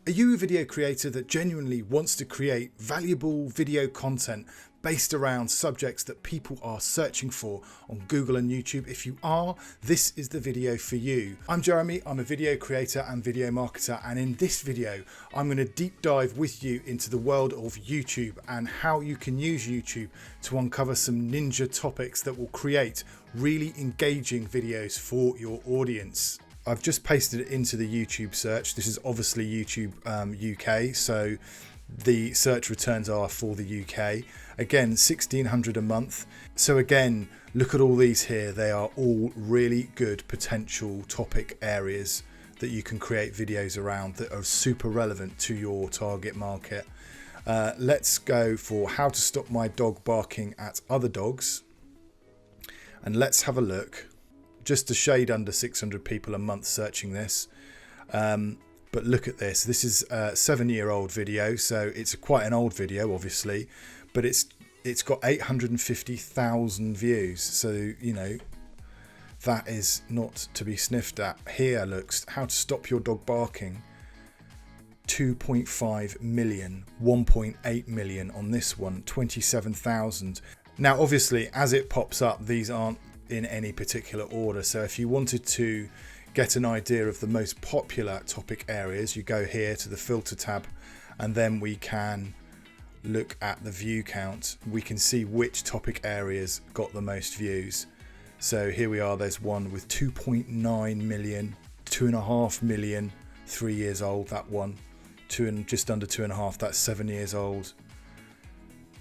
Are you a video creator that genuinely wants to create valuable video content based around subjects that people are searching for on Google and YouTube? If you are, this is the video for you. I'm Jeremy, I'm a video creator and video marketer, and in this video I'm going to deep dive with you into the world of YouTube and how you can use YouTube to uncover some ninja topics that will create really engaging videos for your audience. I've just pasted it into the YouTube search. This is obviously YouTube UK, so the search returns are for the UK. Again, 1,600 a month. So again, look at all these here. They are all really good potential topic areas that you can create videos around that are super relevant to your target market. Let's go for how to stop my dog barking at other dogs. And let's have a look. Just a shade under 600 people a month searching this. But look at this. This is a 7-year-old video, so it's quite an old video, obviously, but it's got 850,000 views. So, you know, that is not to be sniffed at. Here looks how to stop your dog barking. 2.5 million, 1.8 million on this one, 27,000. Now, obviously, as it pops up, these aren't in any particular order. So if you wanted to get an idea of the most popular topic areas, you go here to the filter tab, and then we can look at the view count. We can see which topic areas got the most views. So here we are, there's one with 2.9 million, 2.5 million, 3 years old, that one, just under 2.5, that's 7 years old.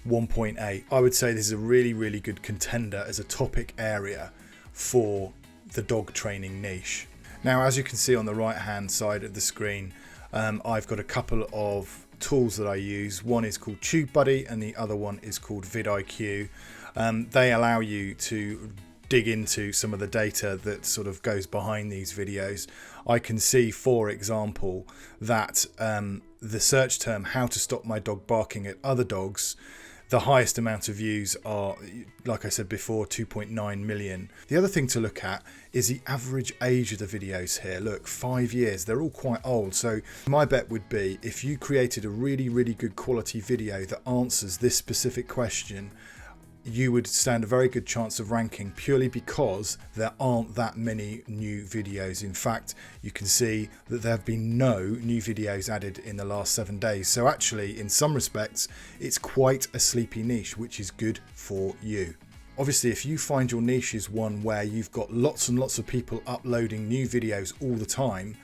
1.8. I would say this is a really good contender as a topic area for the dog training niche. Now, as you can see on the right hand side of the screen, I've got a couple of tools that I use. One is called TubeBuddy and the other one is called VidIQ. They allow you to dig into some of the data that sort of goes behind these videos. I can see, for example, that the search term how to stop my dog barking at other dogs, the highest amount of views are, like I said before, 2.9 million. The other thing to look at is the average age of the videos here. Look, 5 years, they're all quite old. So my bet would be if you created a really good quality video that answers this specific question, you would stand a very good chance of ranking purely because there aren't that many new videos. In fact, you can see that there have been no new videos added in the last 7 days. So actually, in some respects, it's quite a sleepy niche, which is good for you. Obviously, if you find your niche is one where you've got lots and lots of people uploading new videos all the time,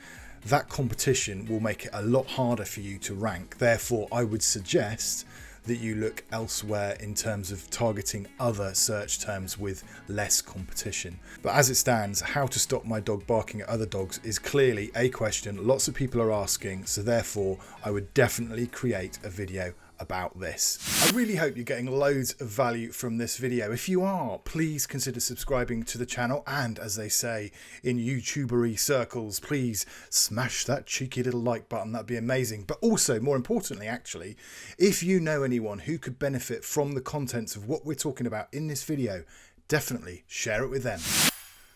that competition will make it a lot harder for you to rank. Therefore, I would suggest that you look elsewhere in terms of targeting other search terms with less competition. But as it stands, how to stop my dog barking at other dogs is clearly a question lots of people are asking, so therefore I would definitely create a video about this. I really hope you're getting loads of value from this video. If you are, please consider subscribing to the channel, and as they say in YouTubery circles, please smash that cheeky little like button. That'd be amazing. But also, more importantly, actually, if you know anyone who could benefit from the contents of what we're talking about in this video, definitely share it with them.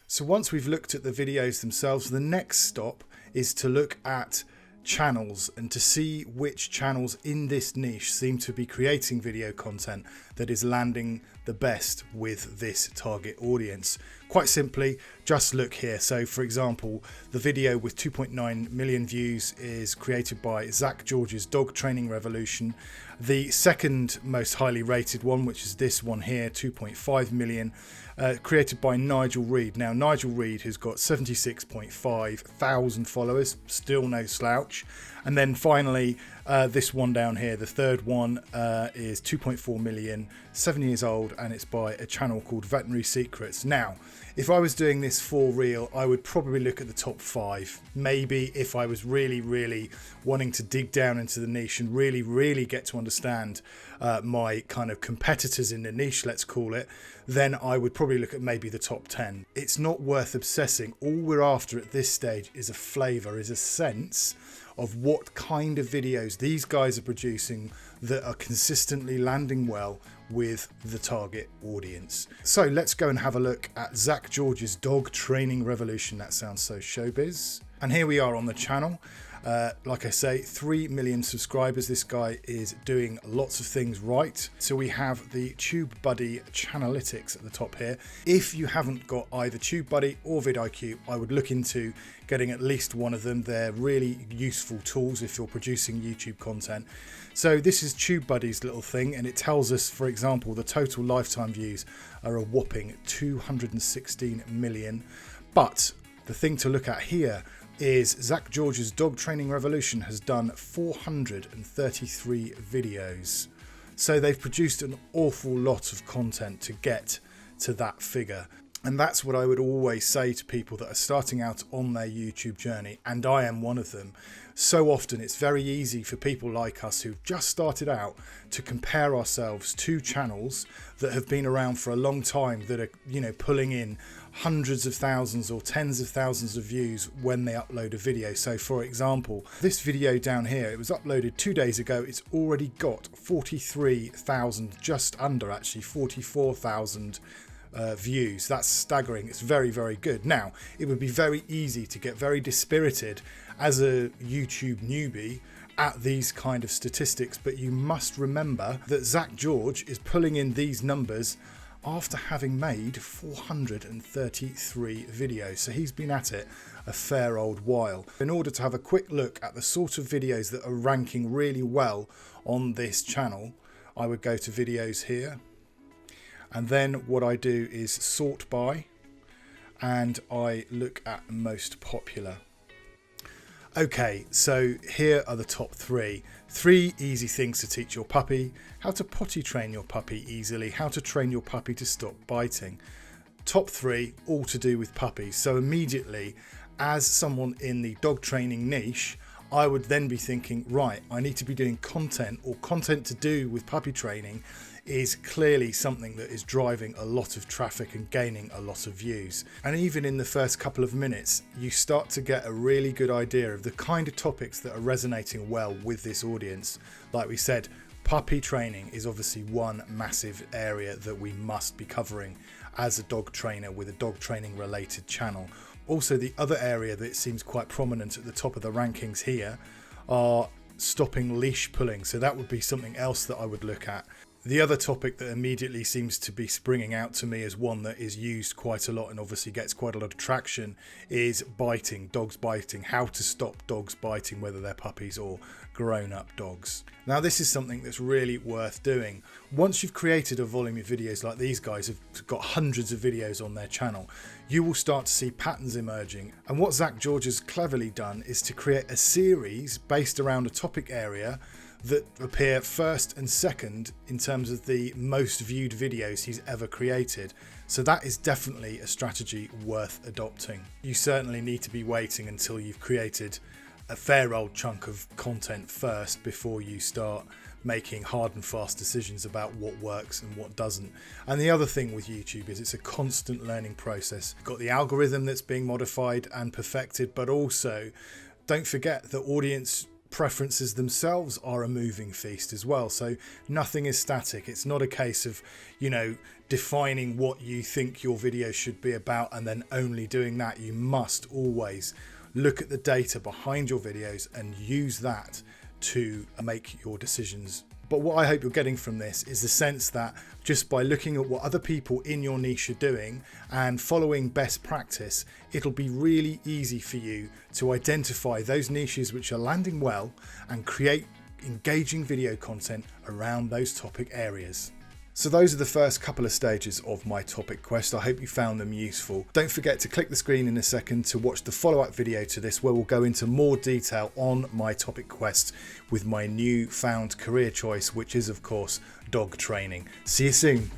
So once we've looked at the videos themselves, the next stop is to look at channels and to see which channels in this niche seem to be creating video content that is landing the best with this target audience. Quite simply, just look here. So for example, the video with 2.9 million views is created by Zach George's Dog Training Revolution. The second most highly rated one, which is this one here, 2.5 million, created by Nigel Reed. Now, Nigel Reed has got 76.5 thousand followers, still no slouch. And then finally, this one down here, the third one, is 2.4 million, 7 years old, and it's by a channel called Veterinary Secrets. Now, if I was doing this for real, I would probably look at the top 5. Maybe if I was really wanting to dig down into the niche and really get to understand my kind of competitors in the niche, let's call it, then I would probably look at maybe the top 10. It's not worth obsessing. All we're after at this stage is a flavor, is a sense of what kind of videos these guys are producing that are consistently landing well with the target audience. So let's go and have a look at Zach George's Dog Training Revolution. That sounds so showbiz. And here we are on the channel. Like I say, 3 million subscribers. This guy is doing lots of things right. So we have the TubeBuddy Channelytics at the top here. If you haven't got either TubeBuddy or VidIQ, I would look into getting at least one of them. They're really useful tools if you're producing YouTube content. So this is TubeBuddy's little thing, and it tells us, for example, the total lifetime views are a whopping 216 million. But the thing to look at here is Zach George's Dog Training Revolution has done 433 videos. So they've produced an awful lot of content to get to that figure. And that's what I would always say to people that are starting out on their YouTube journey, and I am one of them. So often it's very easy for people like us who've just started out to compare ourselves to channels that have been around for a long time, that are, you know, pulling in hundreds of thousands or tens of thousands of views when they upload a video. So for example, this video down here, it was uploaded 2 days ago. It's already got 43,000, just under actually 44,000 views. That's staggering. It's very, very good. Now, it would be very easy to get very dispirited as a YouTube newbie at these kind of statistics, but you must remember that Zach George is pulling in these numbers after having made 433 videos. So he's been at it a fair old while. In order to have a quick look at the sort of videos that are ranking really well on this channel, I would go to videos here. And then what I do is sort by, and I look at most popular. Okay, so here are the top three. 3 easy things to teach your puppy, how to potty train your puppy easily, how to train your puppy to stop biting. Top 3, all to do with puppies. So immediately, as someone in the dog training niche, I would then be thinking, right, I need to be doing content, or content to do with puppy training is clearly something that is driving a lot of traffic and gaining a lot of views. And even in the first couple of minutes, you start to get a really good idea of the kind of topics that are resonating well with this audience. Like we said, puppy training is obviously one massive area that we must be covering as a dog trainer with a dog training related channel. Also, the other area that seems quite prominent at the top of the rankings here are stopping leash pulling. So that would be something else that I would look at. The other topic that immediately seems to be springing out to me as one that is used quite a lot and obviously gets quite a lot of traction is biting, dogs biting, how to stop dogs biting, whether they're puppies or grown-up dogs. Now this is something that's really worth doing. Once you've created a volume of videos like these guys have got hundreds of videos on their channel, you will start to see patterns emerging. And what Zach George has cleverly done is to create a series based around a topic area that appear first and second in terms of the most viewed videos he's ever created. So that is definitely a strategy worth adopting. You certainly need to be waiting until you've created a fair old chunk of content first before you start making hard and fast decisions about what works and what doesn't. And the other thing with YouTube is it's a constant learning process. You've got the algorithm that's being modified and perfected, but also don't forget the audience preferences themselves are a moving feast as well. So nothing is static. It's not a case of, you know, defining what you think your video should be about and then only doing that. You must always look at the data behind your videos and use that to make your decisions. But what I hope you're getting from this is the sense that just by looking at what other people in your niche are doing and following best practice, it'll be really easy for you to identify those niches which are landing well and create engaging video content around those topic areas. So those are the first couple of stages of my topic quest. I hope you found them useful. Don't forget to click the screen in a second to watch the follow-up video to this, where we'll go into more detail on my topic quest with my new found career choice, which is of course dog training. See you soon.